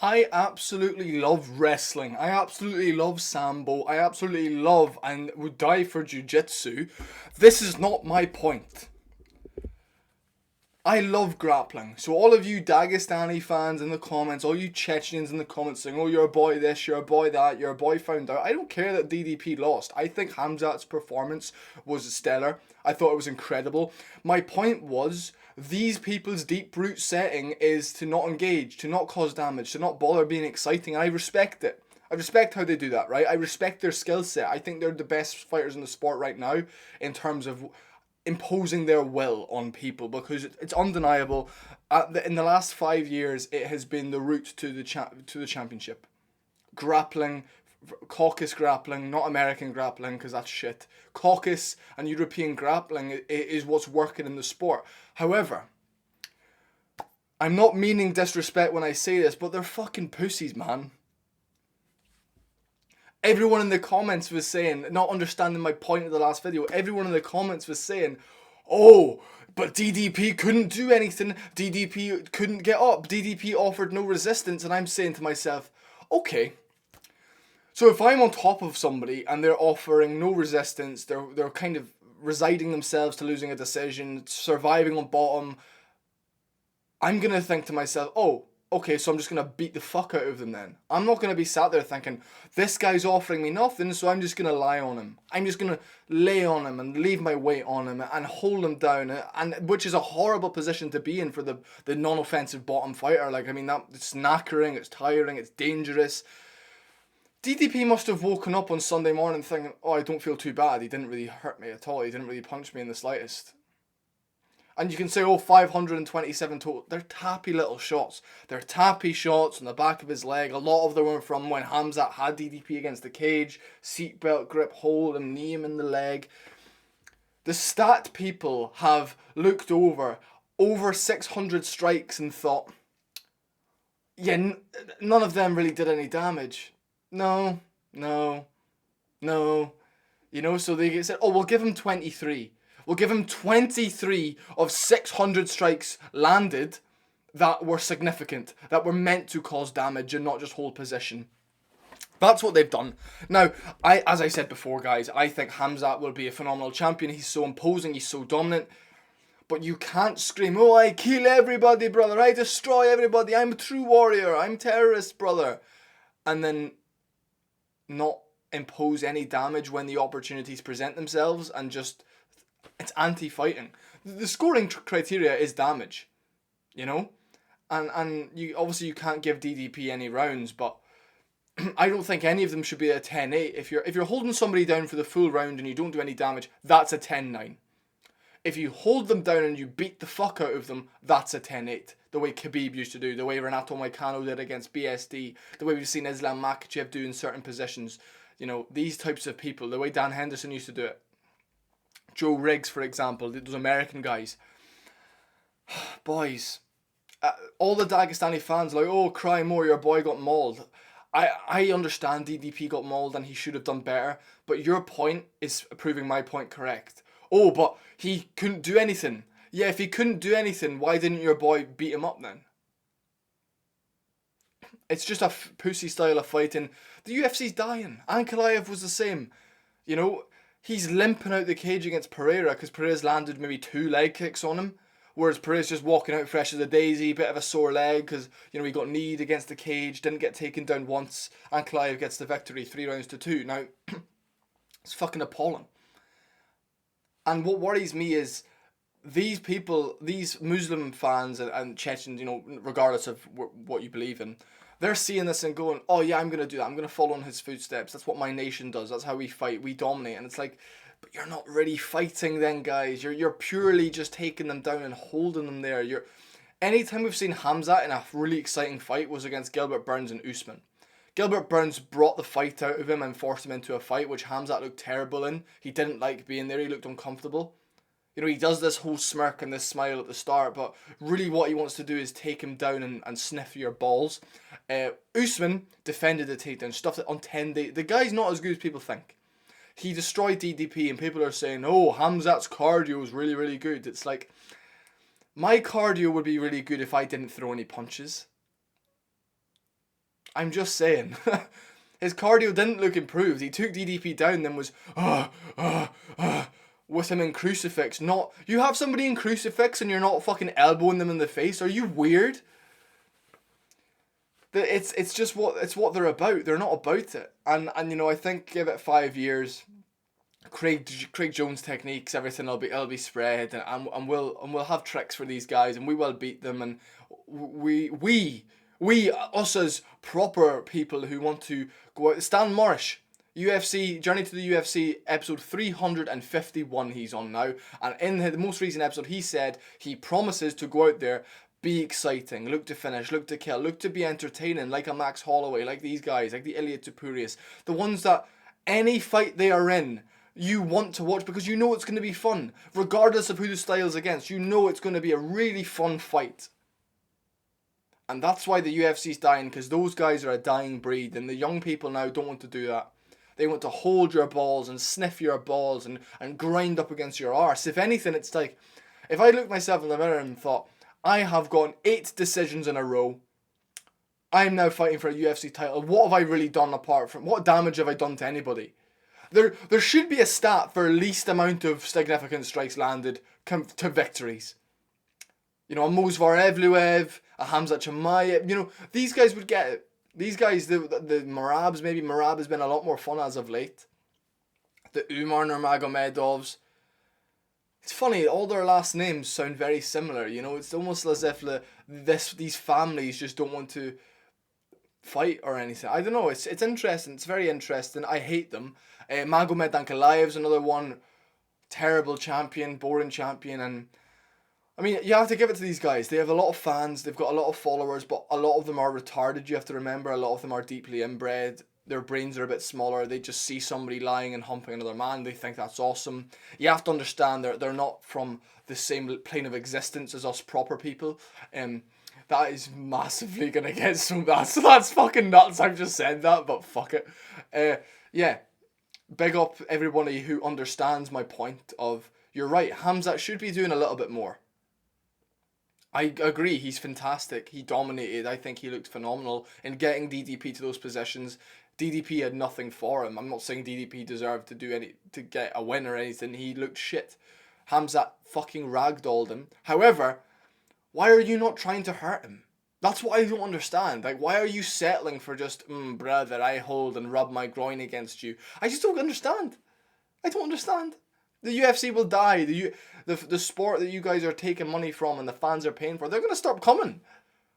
I absolutely love wrestling. I absolutely love sambo. I absolutely love and would die for jiu-jitsu. This is not my point. I love grappling. So all of you Dagestani fans in the comments, all you Chechens in the comments saying, oh, you're a boy this, you're a boy that, you're a boy found out. I don't care that DDP lost. I think Khamzat's performance was stellar. I thought it was incredible. My point was, these people's deep root setting is to not engage, to not cause damage, to not bother being exciting. And I respect it. I respect how they do that, right? I respect their skill set. I think they're the best fighters in the sport right now in terms of imposing their will on people, because it's undeniable. In the last 5 years, it has been the route to the championship. Grappling, caucus grappling, not American grappling because that's shit. Caucus and European grappling is what's working in the sport. However, I'm not meaning disrespect when I say this, but they're fucking pussies, man. Everyone in the comments was saying, not understanding my point of the last video, everyone in the comments was saying, oh, but DDP couldn't do anything, DDP couldn't get up, DDP offered no resistance, and I'm saying to myself, okay, so if I'm on top of somebody and they're offering no resistance, they're kind of resigning themselves to losing a decision, surviving on bottom, I'm going to think to myself, oh, okay, so I'm just going to beat the fuck out of them then. I'm not going to be sat there thinking, this guy's offering me nothing, so I'm just going to lie on him. I'm just going to lay on him and leave my weight on him and hold him down, and which is a horrible position to be in for the non-offensive bottom fighter. Like, I mean, it's knackering, it's tiring, it's dangerous. DDP must have woken up on Sunday morning thinking, oh, I don't feel too bad. He didn't really hurt me at all. He didn't really punch me in the slightest. And you can say, oh, 527 total. They're tappy little shots. They're tappy shots on the back of his leg. A lot of them were from when Khamzat had DDP against the cage. Seatbelt grip, hold him, knee him in the leg. The stat people have looked over 600 strikes and thought, yeah, none of them really did any damage. No. You know, so they said, oh, we'll give him 23. We'll give him 23 of 600 strikes landed that were significant, that were meant to cause damage and not just hold position. That's what they've done. Now, as I said before, guys, I think Khamzat will be a phenomenal champion. He's so imposing, he's so dominant. But you can't scream, oh, I kill everybody, brother. I destroy everybody. I'm a true warrior. I'm terrorist, brother. And then not impose any damage when the opportunities present themselves and just... It's anti-fighting. The scoring criteria is damage, you know? And you obviously you can't give DDP any rounds, but I don't think any of them should be a 10-8. If you're holding somebody down for the full round and you don't do any damage, that's a 10-9. If you hold them down and you beat the fuck out of them, that's a 10-8. The way Khabib used to do, the way Renato Moicano did against BSD, the way we've seen Islam Makhachev do in certain positions. You know, these types of people, the way Dan Henderson used to do it. Joe Riggs, for example, those American guys. Boys, all the Dagestani fans are like, oh, cry more, your boy got mauled. I understand DDP got mauled and he should have done better, but your point is proving my point correct. Oh, but he couldn't do anything. Yeah, if he couldn't do anything, why didn't your boy beat him up then? It's just a pussy style of fighting. The UFC's dying. Ankalaev was the same. You know, he's limping out the cage against Pereira because Pereira's landed maybe 2 leg kicks on him. Whereas Pereira's just walking out fresh as a daisy, bit of a sore leg because, you know, he got kneed against the cage, didn't get taken down once. Ankalaev gets the victory 3-2. Now, it's fucking appalling. And what worries me is these people, these Muslim fans and Chechens, you know, regardless of what you believe in, they're seeing this and going, oh yeah, I'm going to do that. I'm going to follow in his footsteps. That's what my nation does. That's how we fight. We dominate. And it's like, but you're not really fighting then, guys. You're purely just taking them down and holding them there. Anytime we've seen Khamzat in a really exciting fight was against Gilbert Burns and Usman. Gilbert Burns brought the fight out of him and forced him into a fight, which Khamzat looked terrible in. He didn't like being there. He looked uncomfortable. You know, he does this whole smirk and this smile at the start, but really what he wants to do is take him down and sniff your balls. Usman defended the takedown, stuffed it on 10 days. The guy's not as good as people think. He destroyed DDP and people are saying, oh, Khamzat's cardio is really, really good. It's like, my cardio would be really good if I didn't throw any punches. I'm just saying. His cardio didn't look improved. He took DDP down, then was with him in crucifix. Not you have somebody in crucifix and you're not fucking elbowing them in the face. Are you weird? It's just what they're about. They're not about it. And you know, I think give it 5 years. Craig Jones techniques, everything it'll be spread, and we'll have tricks for these guys, and we will beat them, and we us as proper people who want to go out. Stan Marsh, UFC Journey to the UFC episode 351 he's on now, and in the most recent episode he said he promises to go out there, be exciting, look to finish, look to kill, look to be entertaining, like a Max Holloway, like these guys, like the Ilia Topuria, the ones that any fight they are in you want to watch because you know it's going to be fun. Regardless of who the style's against, you know it's going to be a really fun fight. And that's why the UFC's dying, because those guys are a dying breed, and the young people now don't want to do that. They want to hold your balls and sniff your balls and grind up against your arse. If anything, it's like, if I looked myself in the mirror and thought, I have gotten 8 decisions in a row, I'm now fighting for a UFC title, what have I really done apart from, what damage have I done to anybody? There should be a stat for least amount of significant strikes landed to victories. You know, a Movsar Evloev, a Khamzat Chimaev, you know, these guys would get it. These guys, the Marabs, maybe Marab has been a lot more fun as of late. The Umar Nurmagomedovs. It's funny, all their last names sound very similar, you know, it's almost as if these families just don't want to fight or anything. I don't know, it's interesting, it's very interesting. I hate them. Magomed Ankalaev's another one, terrible champion, boring champion, and I mean, you have to give it to these guys. They have a lot of fans, they've got a lot of followers, but a lot of them are retarded, you have to remember. A lot of them are deeply inbred. Their brains are a bit smaller. They just see somebody lying and humping another man. They think that's awesome. You have to understand they're not from the same plane of existence as us proper people. That is massively gonna get so that's fucking nuts. I've just said that, but fuck it. Yeah. Big up everybody who understands my point of, you're right, Khamzat should be doing a little bit more. I agree, he's fantastic. He dominated. I think he looked phenomenal in getting DDP to those positions. DDP had nothing for him. I'm not saying DDP deserved to get a win or anything. He looked shit. Khamzat fucking ragdolled him. However, why are you not trying to hurt him? That's what I don't understand. Like, why are you settling for just, brother, I hold and rub my groin against you? I just don't understand. I don't understand. The UFC will die. The sport that you guys are taking money from and the fans are paying for, they're going to stop coming.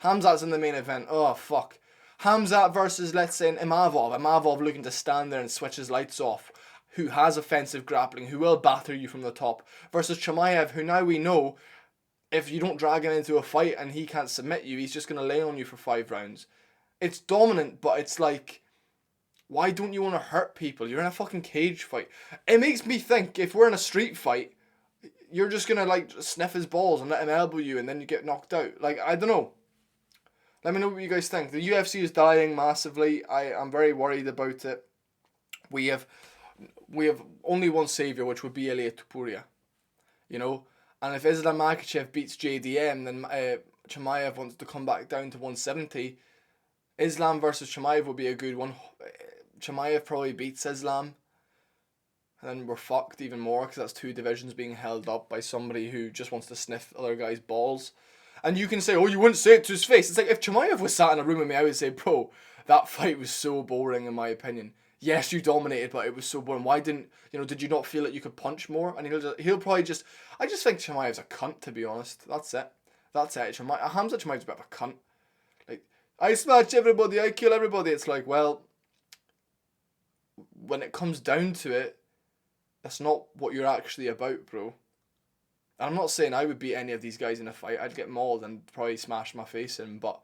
Khamzat's in the main event. Oh, fuck. Khamzat versus, let's say, an Imavov. Imavov looking to stand there and switch his lights off. Who has offensive grappling, who will batter you from the top. Versus Chimaev, who now we know, if you don't drag him into a fight and he can't submit you, he's just going to lay on you for 5 rounds. It's dominant, but it's like, why don't you want to hurt people? You're in a fucking cage fight. It makes me think, if we're in a street fight, you're just going to, like, sniff his balls and let him elbow you and then you get knocked out. Like, I don't know. Let me know what you guys think. The UFC is dying massively. I'm very worried about it. We have only one saviour, which would be Ilia Topuria. You know? And if Islam Makhachev beats JDM, then Chimaev wants to come back down to 170. Islam versus Chimaev will be a good one. Chimaev probably beats Islam. And then we're fucked even more, because that's 2 divisions being held up by somebody who just wants to sniff other guys' balls. And you can say, oh, you wouldn't say it to his face. It's like, if Chimaev was sat in a room with me, I would say, bro, that fight was so boring in my opinion. Yes, you dominated, but it was so boring. Why did you not feel that you could punch more? And he'll probably just, I just think Chimaev's a cunt, to be honest. That's it. Khamzat Chimaev's a bit of a cunt. Like, I smash everybody, I kill everybody. It's like, well, when it comes down to it, that's not what you're actually about, bro. I'm not saying I would beat any of these guys in a fight. I'd get mauled and probably smash my face in, but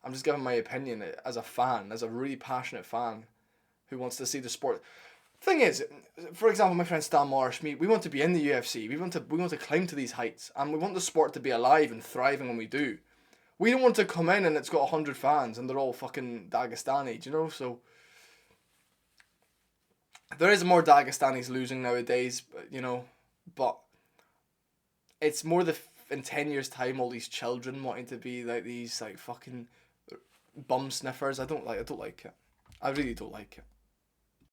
I'm just giving my opinion as a fan, as a really passionate fan who wants to see the sport. Thing is, for example, my friend Stan Marsh, we want to be in the UFC. We want to climb to these heights, and we want the sport to be alive and thriving when we do. We don't want to come in and it's got 100 fans and they're all fucking Dagestani, do you know? So there is more Dagestanis losing nowadays, you know, but it's more in 10 years' time, all these children wanting to be like these like fucking bum sniffers. I don't like it. I really don't like it.